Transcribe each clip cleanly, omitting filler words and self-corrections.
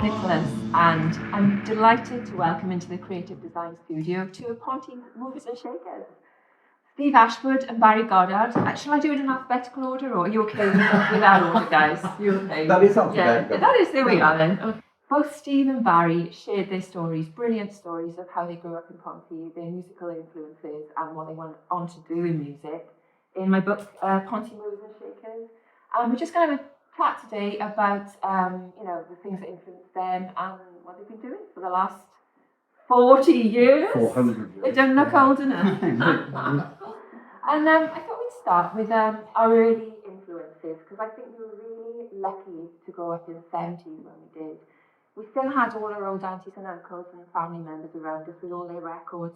McNicholas, and I'm delighted to welcome into the Creative Design Studio two of Ponty's movers and shakers, Steve Ashford and Bari Goddard. Shall I do it in alphabetical order, or are you okay with that order, guys? You okay? That is alphabetical. Yeah, that is, there we are then. Okay. Both Steve and Bari shared their stories, brilliant stories of how they grew up in Ponty, their musical influences, and what they went on to do in music, in my book, Ponty Movers and Shakers. We're just going to have a chat today about the things that influenced them and what they've been doing for the last 40 years. 400 years. They don't look old enough. And I thought we'd start with our early influences, because I think we were really lucky to grow up in the 70s when we did. We still had all our old aunties and uncles and family members around us with all their records,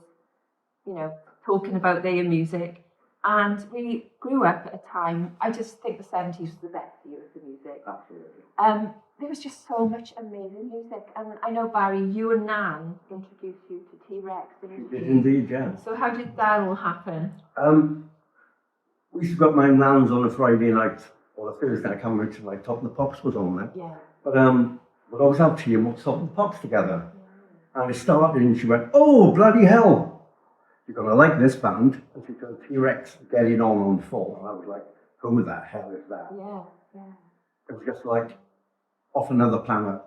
talking about their music. And we grew up at a time, I just think the 70s was the best year for music. Absolutely. There was just so much amazing music. And I know, Barry, you and Nan introduced you to T-Rex. We did indeed, yeah. So how did that all happen? We used to go up my nan's on a Friday night, or a Thursday, I can't remember which night, Top of the Pops was on there. Yeah. But we'd always have tea and watch Top of the Pops together. Yeah. And it started and she went, "Oh, bloody hell! You're going to like this band." And she goes, T-Rex Getting On 4. And I was like, who the hell is that? Yeah, yeah. It was just like, off another planet.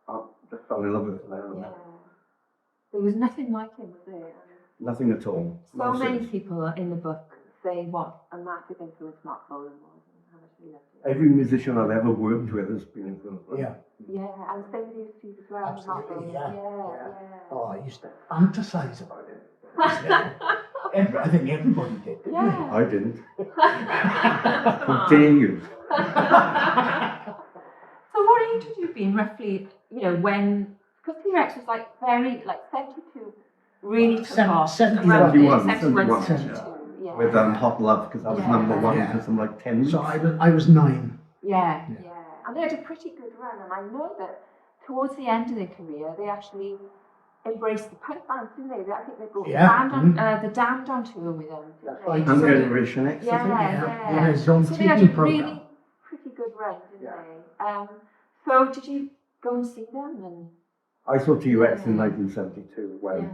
I just fell in love with it there. Yeah. There was nothing like him, was there? Nothing at all. So many people in the book say what a massive influence Mark Bolan was and how much he loved it. Every musician I've ever worked with has been influenced by him. Yeah, and same with you, Steve, as well. Absolutely, yeah. Oh, I used to fantasize about it. I think everybody did. Yeah. I didn't. How dare you? So what age would you have been roughly, when, because T-Rex was very, 72, really took off. 71, 72, yeah. With Hot Love, because I was number one for some 10 weeks. So I was 9. Yeah. And they had a pretty good run, and I know that towards the end of their career, they actually embraced the punk bands, didn't they? I think they brought the Damned on tour with them. And Generation X, I think. Yeah, so they had a really pretty good run, didn't they? So did you go and see them? And I saw T-Rex in 1972 when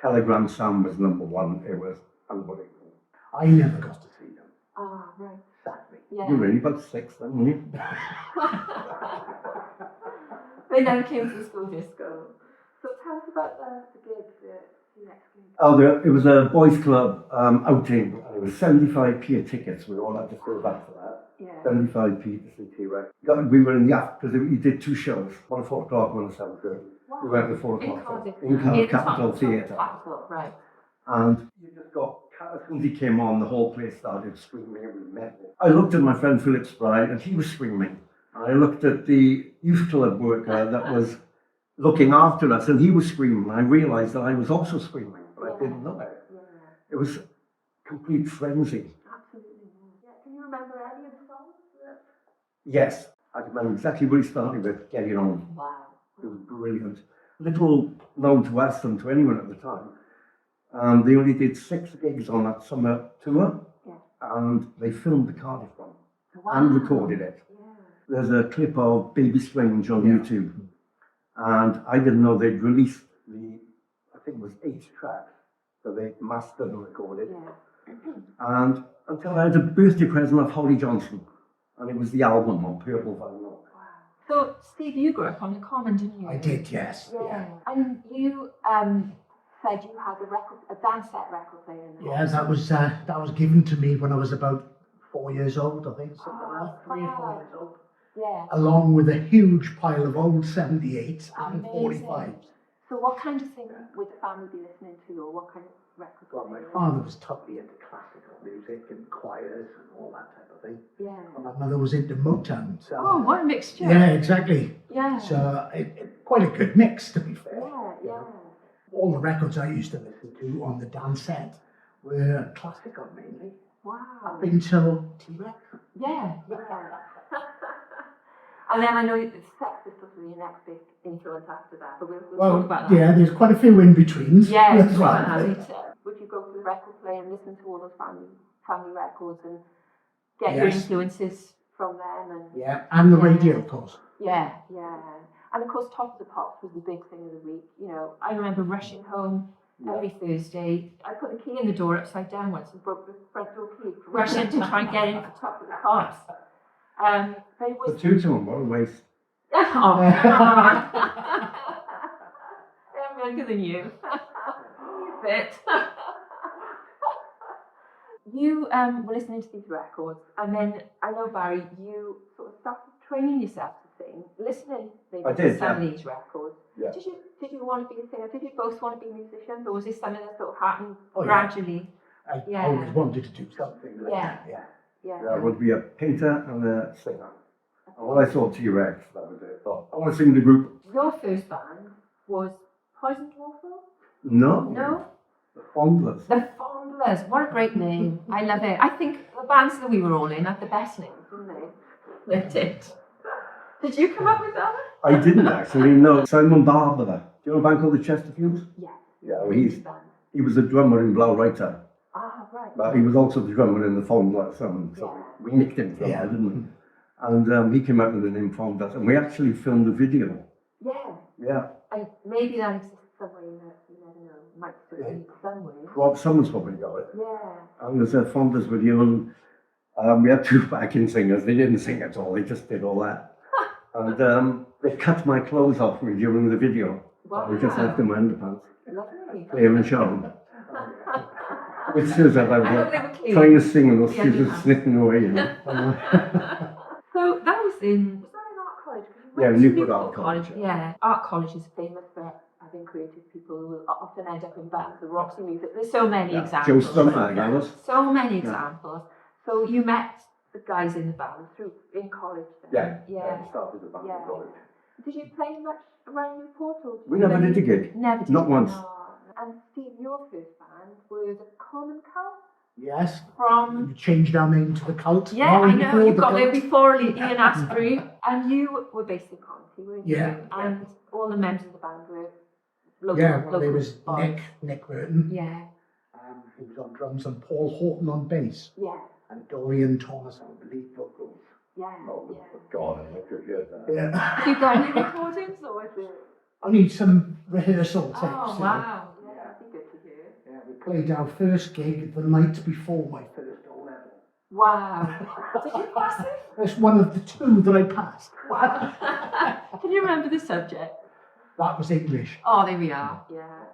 Telegram Sound was number one. It was unbelievable. I never got to see them. Ah, right. Sadly. Yeah. You were really about 6 then, weren't you? They never came to the school disco. So tell us about the gig, the T-Rex gig. Oh, it was a boys' club outing, and it was 75p a tickets. We all had to fill back for that. Yeah. 75p to see T-Rex. We were in the after, because he did 2 shows, one at 4 o'clock, one at 7:30. Wow. We went to 4 o'clock. In Cardiff Capitol Theatre. Capitol, right. And you just got, as soon as he came on, the whole place started screaming, and we met him. I looked at my friend Philip Spry, and he was screaming. I looked at the youth club worker that was looking after us, and he was screaming. I realised that I was also screaming, but I didn't know it. Yeah. It was complete frenzy. Absolutely. Yeah. Can you remember any of the songs? Yes, I remember exactly what he started with, Getting On. Wow. It was brilliant. Little known to us and to anyone at the time. They only did 6 gigs on that summer tour, and they filmed the Cardiff one and recorded it. Yeah. There's a clip of Baby Strange on YouTube, and I didn't know they'd released I think it was 8 tracks that they mastered and recorded. Yeah. And until I had a birthday present of Holly Johnson, and it was the album on purple vinyl. Wow. So, Steve, you grew up on the Common, didn't you? I did, yes. Yeah. And you said you had a dance set record player in the house. Yeah, that was given to me when I was about 4 years old, I think, something like that, 3 or 4 years old. Yeah. Along with a huge pile of old 78s and 45s. So what kind of thing would the family be listening to, or what kind of records? Well, my father was totally into classical music and choirs and all that type of thing. Yeah. And my mother was into Motown. So, what a mixture. Yeah, exactly. Yeah. So quite a good mix, to be fair. Yeah. All the records I used to listen to on the dance set were classical mainly. Wow. Up until T-Rex. Yeah. And then I know the Sex Pistols were your next big influence after that, but we'll talk about that. Yeah, there's quite a few in-betweens. Yeah, would you go to the record player and listen to all those family records and get your influences from them? And and the radio, of course. Yeah. And of course, Top of the Pops was the big thing of the week. You know, I remember rushing home every Thursday. I put the key in the door upside down once and broke the front door key. Rushing to try and get in for Top of the Pops. But it was... The two to them, what a waste. Oh, I'm younger than you. A bit. You were listening to these records, and then I know, Barry, you sort of started training yourself to sing, listening maybe to some of these records. Yeah. Did you want to be a singer? Did you both want to be musicians, or was this something that sort of happened gradually? I always wanted to do something like that. Yeah. I would be a painter and a singer. And when I saw T-Rex, that was it. I thought, I want to sing in the group. Your first band was Poison Waffle? No. The Fondlers. The Fondlers. What a great name. I love it. I think the bands that we were all in had the best names, didn't they? They did. Did you come up with that? I didn't actually, no. Simon Barber. Do you know a band called the Chesterfields? Yeah. Yeah, well, he was a drummer in Blaue Reiter. Ah, right. But he was also the drummer in the Fondlers. So we nicked him from there, didn't we? And he came out with the name Fondlers. And we actually filmed a video. Yeah. And maybe that exists somewhere, you never know. Might still be somewhere. Someone's probably got it. Yeah. And there's a Fondlers video, and we had two backing singers. They didn't sing at all, they just did all that. And they cut my clothes off me during the video. Wow. So I just left in my underpants. Lovely. Clear and shown. Which says that I was trying to sing and those kids were sniffing away, you know. So that was in Art College? Newport Art College. Yeah. Art College is famous for having creative people who will often end up in bands of Roxy music. There's so many examples. Joe Stummer, so many examples. So you met the guys in the band in college then? Yeah. I started the band in college. Did you play much around Newport? We never did a gig. Never did. Not once. No. And Steve, your first band were the Common Cult? Yes. From... You changed our name to the Cult. Yeah, I know. You got there before Ian Ashford. And you were based in Ponty, weren't you? Yeah. And all the members of the band were local. Yeah, there was Nick Burton. Yeah. He was on drums, and Paul Horton on bass. Yeah. And Dorian Thomas on the lead vocals. Yeah. Oh, God, I could hear that. Yeah. Have you got any recordings, or is it? Only some rehearsal tapes. Oh, wow. Yeah, that'd be good to hear. Yeah, we played our first gig the night before my first O-level. Wow. Did you pass it? That's one of the two that I passed. Wow. Can you remember the subject? That was English. Oh, there we are. Yeah.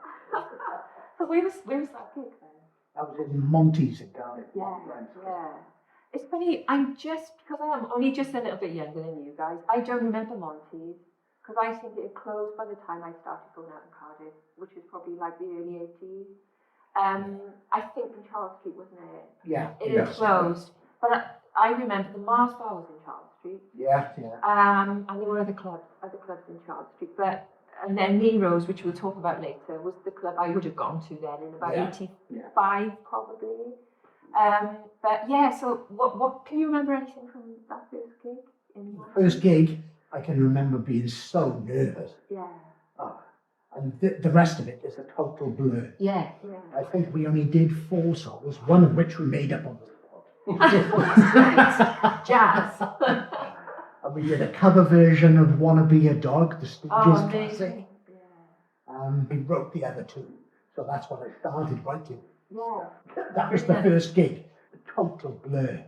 So where was that gig then? That was in Monty's in Goddard. Yeah. It's funny, because I am only just a little bit younger than you guys, I don't remember Monty's, because I think it closed by the time I started going out in Cardiff, which was probably like the early 80s. I think in Charles Street, wasn't it? Yeah. It had closed. But I remember the Mars Bar was in Charles Street. Yeah. And there were other clubs in Charles Street. And then Nero's, which we'll talk about later, was the club I would have gone to then in about 85 probably. So what can you remember anything from that first gig? First gig, I can remember being so nervous. Yeah. And the rest of it is a total blur. Yeah. I think we only did 4 songs, one of which we made up on the spot. Jazz. And we did a cover version of Wanna Be a Dog, the Stooges classic. Yeah. We wrote the other 2, so that's what I started writing. Yeah. That was the first gig, a total blur.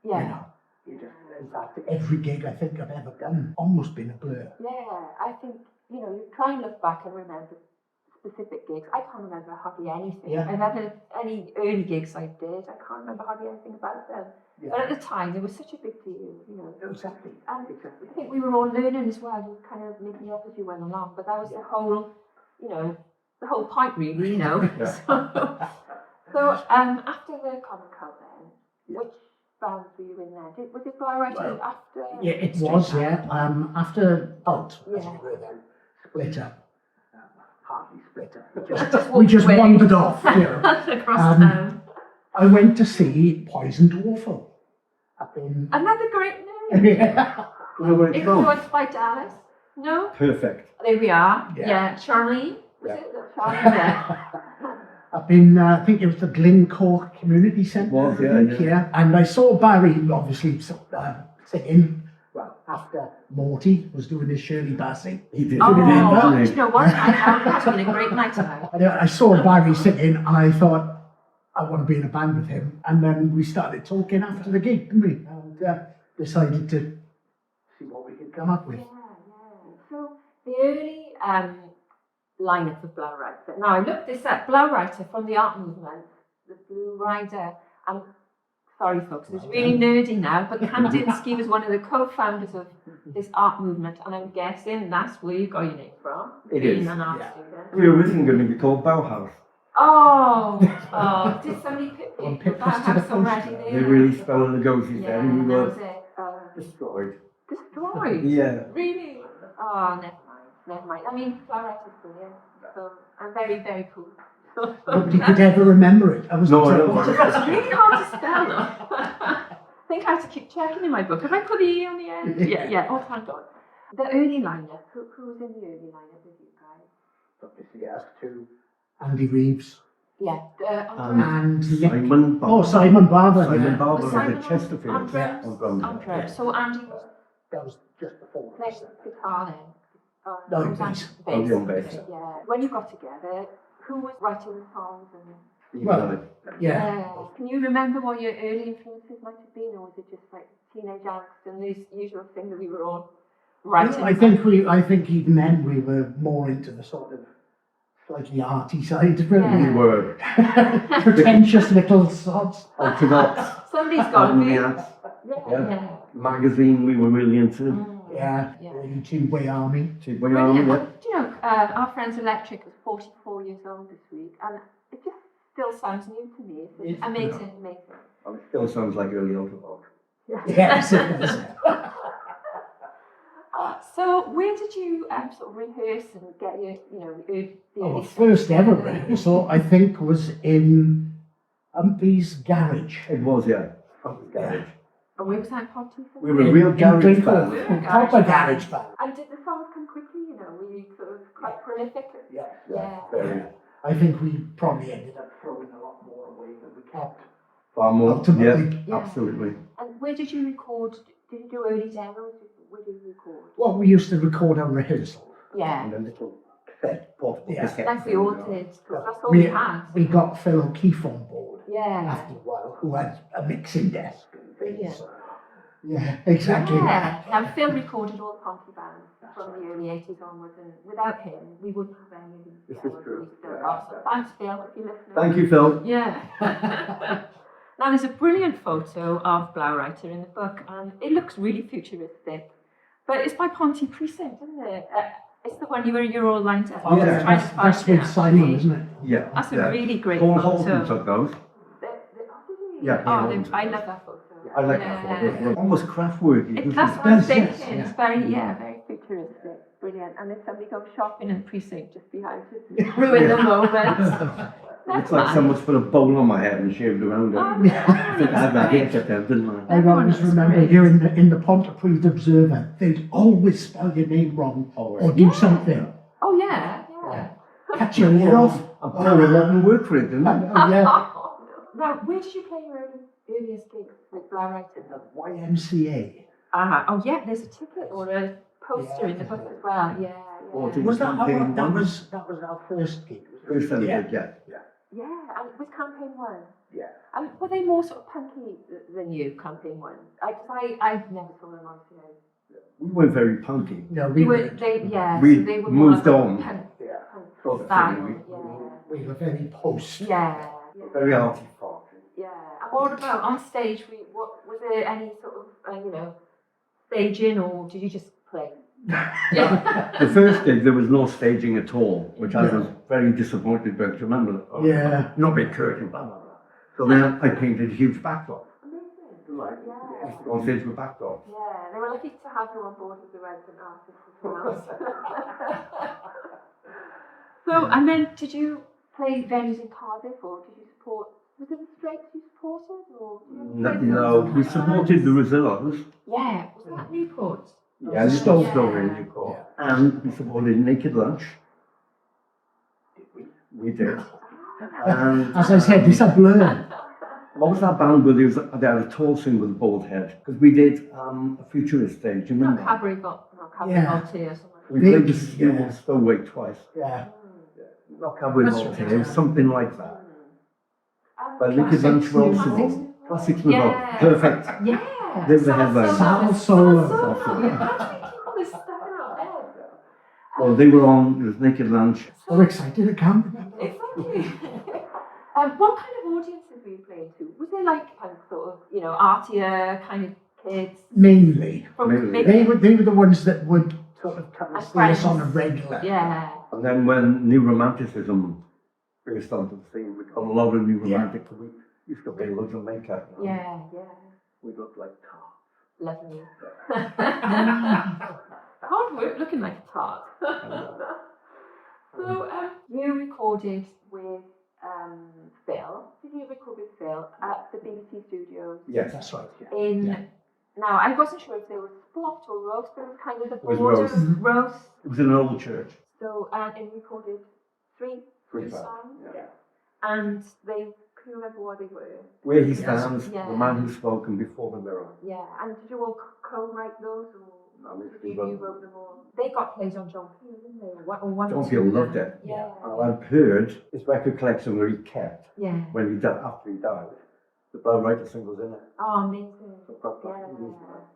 Yeah. You know, in fact, every gig I think I've ever done almost been a blur. Yeah, I think, you try and look back and remember specific gigs. I can't remember hardly anything. Yeah. I remember any early gigs I did. I can't remember hardly anything about them. Yeah. But at the time, they were such a big deal, Exactly. And I think we were all learning as well. You were kind of making it up as you went along. But that was the whole, the whole point, really, Yeah. So after the Common Cult then, which bands were you in then? Was it Blaue Reiter after? Yeah, it was, after Alt, as we were then, split up. Hardly split up. We just wandered off. Across town. I went to see Poison Waffle up in... Another great name. Where it's from? Influenced by Dallas? No? Perfect. There we are. Yeah. Charlene? Was it? Charlene, yeah. Up in, I think it was the Glencoe Community Centre. Yeah. And I saw Bari, obviously, singing, after Morty was doing his Shirley Bassey. He did. Oh, remember? do you know what? That's been a great night out. I saw Barry singing and I thought, I want to be in a band with him. And then we started talking after the gig, didn't we? And decided to see what we could come up with. Yeah. So the early lineup of Blaue Reiter. Now I looked this up. Blaue Reiter from the art movement, the Blue Rider, and sorry folks, it's really nerdy now, but Kandinsky was one of the co-founders of this art movement, and I'm guessing that's where you got your name from. It being is. an art Yeah. student. We were originally going to be called Bauhaus. Oh, did somebody On pick pictures to the Bauhaus already poster. there? They really spelled the goatees Yeah, then. We that were was it. destroyed. Destroyed? Yeah. Really? Oh, never mind. I mean, Blaue Reiter is brilliant, so, and very, very cool. Nobody could ever remember it. I was No, I know. It's really hard to spell though. I think I have to keep checking in my book. Have I put the E on the end? Yeah. Oh, thank God. The early lineup. Who was in the early lineup with you guys? Obviously, as to Andy Reeves Yeah. and Simon Barber. Oh, Simon Barber. Simon yeah. Barber Was of Simon the Chesterfield. on drums? On drums. On drums. So Andy was That was just before. playing guitar then. No, was bass. Andy On bass. Yeah. When you got together, who was writing the songs and? Well, yeah. Can you remember what your early influences might have been, or was it just like teenage angst and these usual thing that we were all writing? Well, I think even then we were more into the sort of slightly arty side, really. Yeah. We were Pretentious little sods. orthodox. Somebody's got to be. Yeah. Yeah. Magazine we were really into. Yeah, the two-way army. Two-way army, Brilliant. yeah. Do you know, our friend's Electric was 44 years old this week, and it just still sounds new to me. It's amazing. Oh, it still sounds like early orthodox. Yes, it is. So where did you sort of rehearse and get your, the Our first ever rehearsal, I think, was in Umpy's garage. It was, yeah. Garage. And where was that Ponty? We were a real garage Drinkle. band. Proper garage band. And did the songs come quickly, Were you sort of quite prolific? Yeah. Very. I think we probably ended up throwing a lot more away than we kept. Far more. Ultimately. Yeah, absolutely. And where did you record? Did you do early demos? Where did you record? Well, we used to record our rehearsal Yeah. And a little cassette, portable Yeah. cassette. Like we all did, because that's all we had. We got Phil O'Keefe on board Yeah. after a while, who had a mixing desk and things. Brilliant. Yeah, exactly. Yeah. Now Phil recorded all the Ponty bands from the early 80s onwards, and without him, we wouldn't have any of these This is demos true. we still got. So thanks, Phil, if you're listening. Thank you, Phil. Yeah. Now there's a brilliant photo of Blaue Reiter in the book, and it looks really futuristic. But it's by Ponty Precinct, isn't it? It's the one you're all lined up. Yeah, trying to find That's with Simon, isn't it? Yeah. That's yeah. a really great Paul photo. Holden took those. Yeah, Oh, Paul I love that photo. I like that photo. Almost craftworky, That's isn't what it? I'm Yes, yes, thinking. yeah. It's very futuristic. Brilliant. And if somebody goes shopping in the precinct just behind it, ruin the moment. Looks like someone's put a bowl on my head and shaved around it. Oh, I think I had that haircut then, didn't I? I Everyone always looks remember great. here in the Pontypridd Observer, they'd always spell your name wrong or do something. Oh, yeah. Catch your ear off. I put a lot of work for it, didn't I? Oh, yeah. Now, where did you play your earliest gigs with Blaue Reiter? The YMCA. Oh, yeah, there's a ticket or a poster in the book as well. Yeah. Was that Campaign that one? was our first gig? First time Yeah. I did, yeah. Yeah, and with Campaign 1. Yeah. And were they more sort of punky than you, Campaign 1? I never saw them on stage. We weren't very punky. No, We we were, were. We they were moved more on. punk Yeah. Sort of style. thing. We were very post. Yeah. Very arty farty. Yeah. And what about on stage? Was there any sort of, staging, or did you just play? Yeah. The first gig, there was no staging at all, which I was very disappointed with. Do you remember? Oh, Yeah. not big curtain, blah, blah, blah. So then I painted a huge backdrop. Amazing. Right. Yeah. I used to go on stage with backdrops. Yeah, they were lucky to have you on board as the resident artist as well. So, and then did you play venues in Cardiff, or did you support? Was it the Straits you supported, or? No, we supported the Rosillos. Yeah, was that Newport? Yeah, the Stove. Stove in Newport. And we supported Naked Lunch. Did we? We did. And As I said, it's a blur. What was that band where they had a tall singer with a bald head? Because we did a futurist stage, do you remember? Cabaret Voltaire or something. We played the Stowaway twice. Yeah. Not Cabaret That's Voltaire, right. it was something like that. But Liquid Classics Lunch Move Rolls. Classics Yeah. Move. Perfect. Yeah. They were the headline. Sal Solo. Solo. How do we keep all this stuff in our head? Well, they were on, it was Naked Lunch. So excited, I can't remember. Exactly. What kind of audiences were you playing to? Was there like kind of sort of, artier kind of kids? Mainly. Mainly. They were the ones that would sort of come and And see us friends. on a regular. Yeah. And then when New Romanticism burst onto the scene, we got a lot of New Romantic. We used to wear loads of makeup. Yeah. We looked like tarts. Lovely. Hard work looking like a tart. So, you recorded with Phil. Did you record with Phil at the BBC studios? Yes. That's right. Yeah. In now, I wasn't sure if they were spot or roast, but it was kind of the was border roast. of roast. It was in an old church. So, and you recorded three songs, Yeah. and can you remember what they were? Where He Stands, Yeah. The Man Who Spoke, and Before the Mirror. Yeah, and did you all co-write those, or No, we did you wrote wrote them all? They got played on John Peel, didn't they? Or one or John two Peel of loved them. it. Yeah. And I've heard his record collection where he kept, Yeah. when he died, after he died, the Blaue Reiter singles in it. Oh, amazing. So I've got that.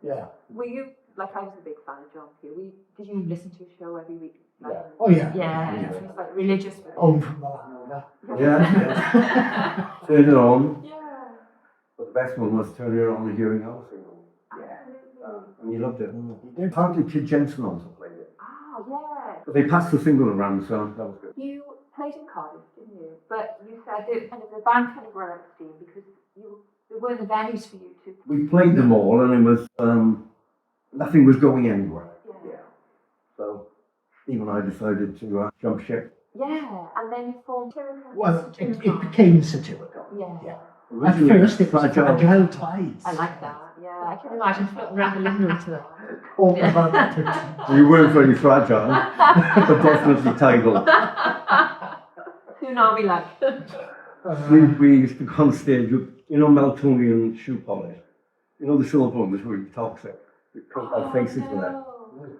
Yeah. Were you, like, I was a big fan of John Peel. Did you listen to his show every week? Like, Yeah. Oh, yeah. Yeah, it was like religious. Home from the land. Yeah. Turn It On. Yeah. But the best one was Turn It On, the Hearing Out single. And he loved it. He did. Partly Kid Jensen also played it. Oh, yeah. But they passed the single around, so that was good. You played in Cardiff, didn't you? But you said that kind of the band kind of ran out of steam because there weren't the venues for you to. We played them all, and it was nothing was going anywhere. Yeah. So Steve and I decided to jump ship. Yeah, and then you formed Satyricon. Well, it became Satyricon. Yeah. At first, it was Fragile Tides. I like that. Yeah, I can imagine floating around the living room to that. All about that. We weren't very fragile, but definitely tidal. Soon I'll be like. We used to go on stage with, Meltonian shoe polish. The silver one was really toxic. We cut our faces with it.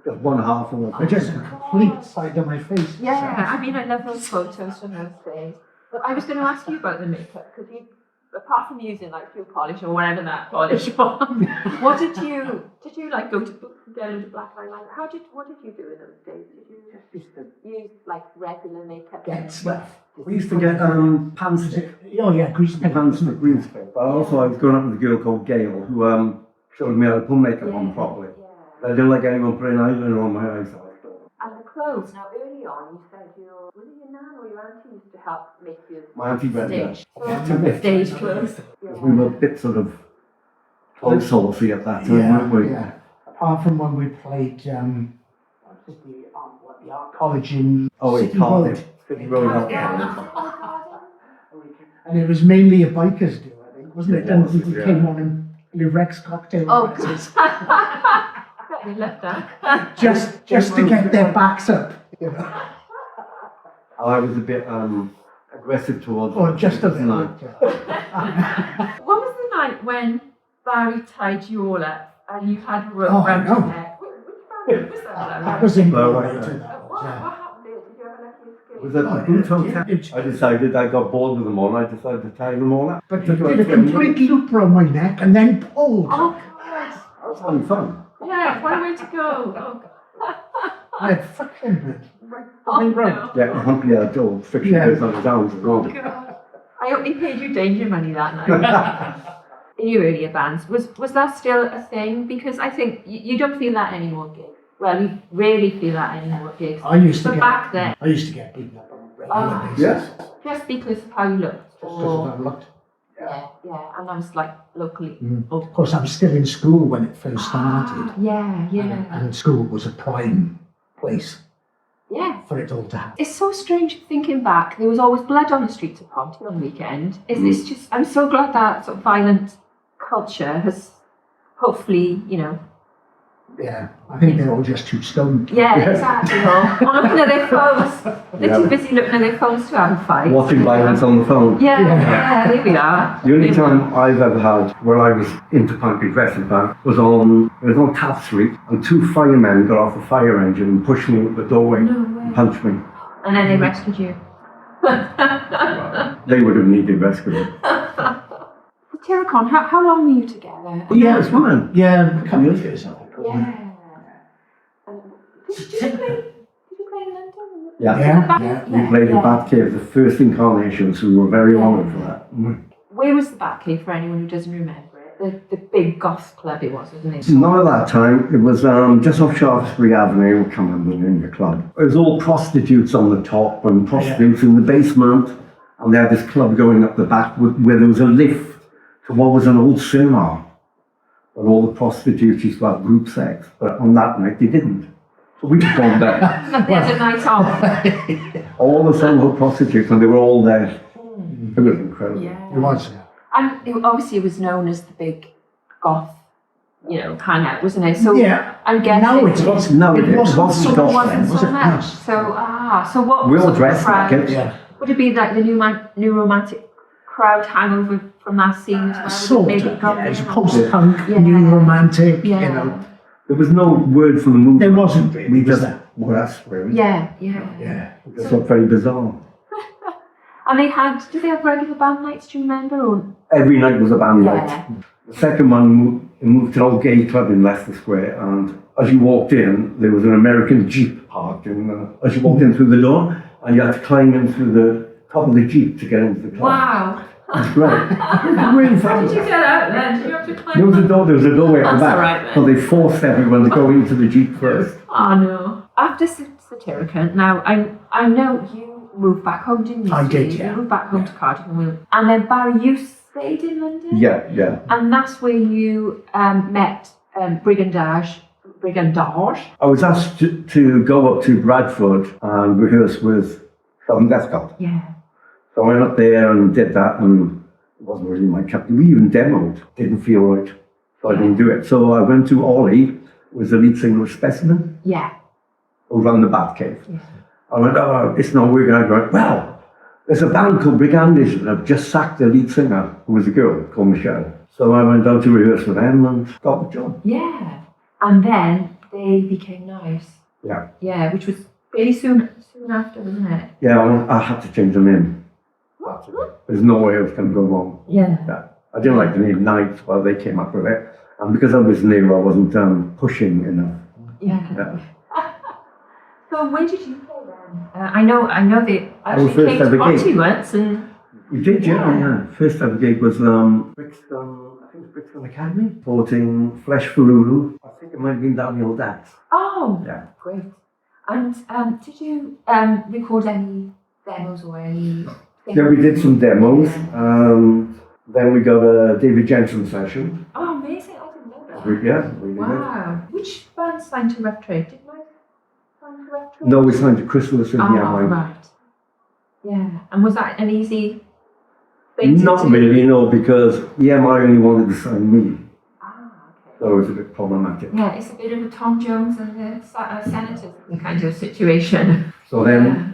Just one half of I it. just a complete side of my face. Yeah, I mean, I love those photos from those days. But I was going to ask you about the makeup because apart from using like shoe polish or whatever that polish was, what did you like go to get into black eyeliner? What did you do in those days? Did you use like regular makeup? Get stuff. We used to get pan stick. Oh yeah, grease paint. Pan stick, green stick. But also I was growing up with a girl called Gail who showed me how to put makeup on properly. I didn't like anyone putting eyeliner on my eyes. And the clothes, now early on you said was it your nan or your auntie used to help make you My auntie Brenda. stage clothes? We were a bit sort of close saucy at that time, weren't we? Yeah. Apart from when we played the art college in City Road. City Road out And it was mainly a bikers deal, I think, wasn't it? And we Yeah. came on in Rex cocktail Oh, glasses. you left that. just to get their backs up. I was a bit aggressive towards Or just a wasn't I? bit. What was the night when Bari tied you all up and you had a rope Oh, I around your know. neck? Which Bari was that? That was in Blaue Blaue Reiter. Reiter. What Yeah. happened there? Did you have a lucky escape? Was that the boot hotel? I decided I got bored with them all. I decided to tie them all up. But he did a complete loop around my neck and then pulled. Oh, God. That was having fun. Yeah, what a way to go. Oh, God. I had friction bits right Oh, behind road. no. Yeah, hopefully I told friction Yeah. goes on his arms as well. God. I hope he paid you danger money that night. In your earlier bands, was that still a thing? Because I think you don't feel that anymore, gigs. Well, you rarely feel that anymore, gigs. I used to But get back then, I used to get beaten up on a regular Oh. basis. Yes. just because of how you looked. Just because of how I looked. Yeah, and I was like locally. Of course, I was still in school when it first started. Yeah. And school was a prime place Yeah. for it all to happen. It's so strange thinking back. There was always blood on the streets of Ponty on the weekend. It's just, I'm so glad that sort of violent culture has hopefully, Yeah, I think they're all just too stoned. Yeah, exactly. Or looking at their phones. They're too busy looking at their phones to have a fight. Watching violence on the phone. Yeah, there we are. The only time I've ever had where I was into Ponty dressing back was on Taft Street, and 2 firemen got off a fire engine and pushed me out the doorway and punched me. And then they rescued you. They would have needed rescuing. Satyricon, how long were you together? Yeah, it's fine. Yeah, a couple of years, I think. Yeah. Did you play in London? Yeah. We played in Batcave, the first incarnation, so we were very honoured for that. Where was the Batcave for anyone who doesn't remember it? The big goth club it was, wasn't it? Not at that time. It was just off Shaftesbury Avenue. I can't remember the name of the club. It was all prostitutes on the top and prostitutes in the basement, and they had this club going up the back where there was a lift to what was an old cinema. And all the prostitutes used to have group sex, but on that night they didn't. So we performed there. They had a night off. All the solo prostitutes, and they were all there. It was incredible. Yeah. It was. And obviously it was known as the big goth, hangout, wasn't it? So Yeah. I'm guessing No, it wasn't. No, it wasn't wasn't so goth much then, wasn't was so it? much. So what We all sort of dressed like crowd? it. Yeah. Would it be like the new romantic crowd hangover from that scene as well? Sort Maybe of. gone Yeah, it's in? post-punk, Yeah. new romantic, Yeah. There was no word from the movie. There wasn't really, We was just there? were us, really. Yeah. Yeah. It just looked very bizarre. And did they have regular band nights, do you remember? Or? Every night was a band Yeah. night. The second one moved to an old gay club in Leicester Square, and as you walked in, there was an American Jeep parked in. As you walked in through the door, and you had to climb in through the top of the Jeep to get into the club. Wow. That's great. It was really How fun. did you get out then? Did you have to climb? There was a doorway at the That's back, all right, then. so they forced everyone to go into the Jeep first. Oh no. After Satyricon, now I know you moved back home, didn't you? I did, You yeah. moved back home to Cardiff, and then Bari, you stayed in London. Yeah. And that's where you met Brigandage. I was asked to go up to Bradford and rehearse with Southern Death Cult. Yeah. So I went up there and did that, and it wasn't really my cup. We even demoed, didn't feel right, so I didn't do it. So I went to Ollie, who was the lead singer of Specimen, Yeah. who ran the Batcave. Yeah. I went, it's not working. I went, well, there's a band called Brigandage, and I've just sacked their lead singer, who was a girl called Michelle. So I went down to rehearse with them and got the job. Yeah. And then they became nice. Yeah. Yeah, which was very soon after, wasn't it? Yeah, I had to change the name. There's no way I was going to go wrong. Yeah. I didn't like the name Night, well, they came up with it. And because I was new, I wasn't pushing enough. Yeah. So where did you play then? I know they actually first came to ever Ponty gig. once and... We did, Yeah. yeah. First ever gig was Brixton, I think it's Brixton Academy, supporting Flesh for Lulu. I think it might have been Daniel Dax. Oh, Yeah. great. And did you record any demos or any... Yeah, we did some demos. Then we got a David Jensen session. Oh, amazing. I didn't know that. We did it. Wow. Which band signed to Rough Trade? Did Mike sign to Rough Trade? No, we signed to Chrysalis and Oh, right. Yeah. And was that an easy thing to Not do? really, no, because EMI only wanted to sign me. Ah, okay. So it was a bit problematic. Yeah, it's a bit of a Tom Jones and the Senators kind of situation. So then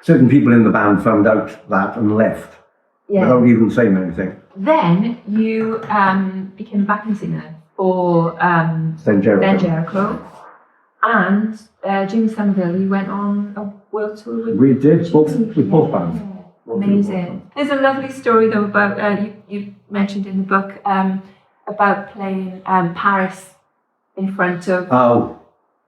certain people in the band found out that and left without even saying anything. Then you became a backing singer for Then Jericho. Ben Jericho. And Jimmy Somerville, you went on a world tour with We did, both bands. Amazing. There's a lovely story though about, you mentioned in the book, about playing Paris in front of Oh,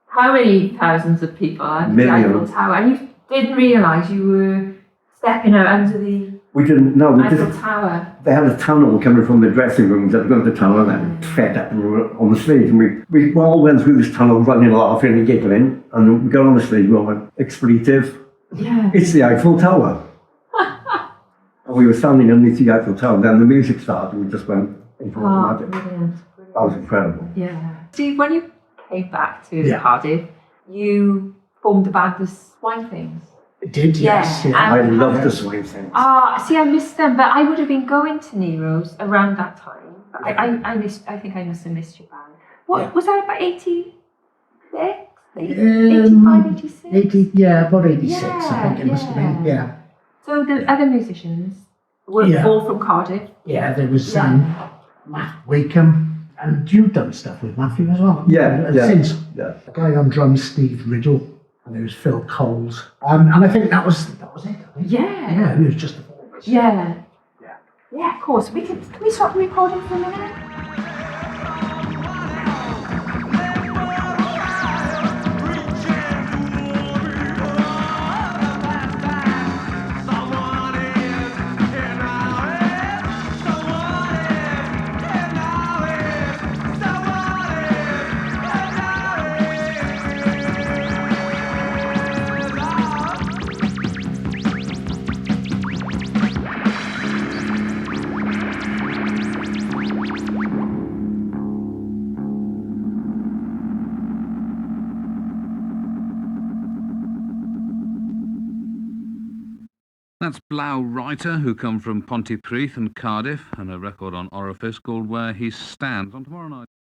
how many thousands of people at the Eiffel Millions. Tower. And you didn't realise you were stepping out under the we didn't, no, we Eiffel didn't. Tower. They had a tunnel coming from the dressing rooms at the end of the tunnel and then fed up and we were on the stage. And we all went through this tunnel running, laughing and giggling. And we got on the stage and we went, expletive, Yeah. it's the Eiffel Tower. And we were standing underneath the Eiffel Tower and then the music started and we just went into Oh, automatic. brilliant. That was incredible. Yeah. Steve, when you came back to Yeah. Cardiff, you formed the band The Swine Things. It did, yes. Yeah. Yeah. I love the swing things. See, I missed them, but I would have been going to Nero's around that time. But I think I must have missed your band. What Yeah. was that about 86? 85, 85, 86? 80, yeah, about 86, I think it must have been. Yeah. Yeah. So the Yeah. other musicians were Yeah. all from Cardiff. Yeah, there was Yeah. Matt Wakeham, and you've done stuff with Matthew as well. Yeah, yeah. Since Yeah. the guy on drums, Steve Riddle, and there was Phil Coles. And I think that was it, I think. Yeah. Yeah, it was just the four of us. Yeah. Yeah. Yeah, of course. Can we stop the recording for a minute? That's Blaue Reiter, who come from Ponty and Cardiff, and a record on Orifice called Where He Stands on tomorrow night.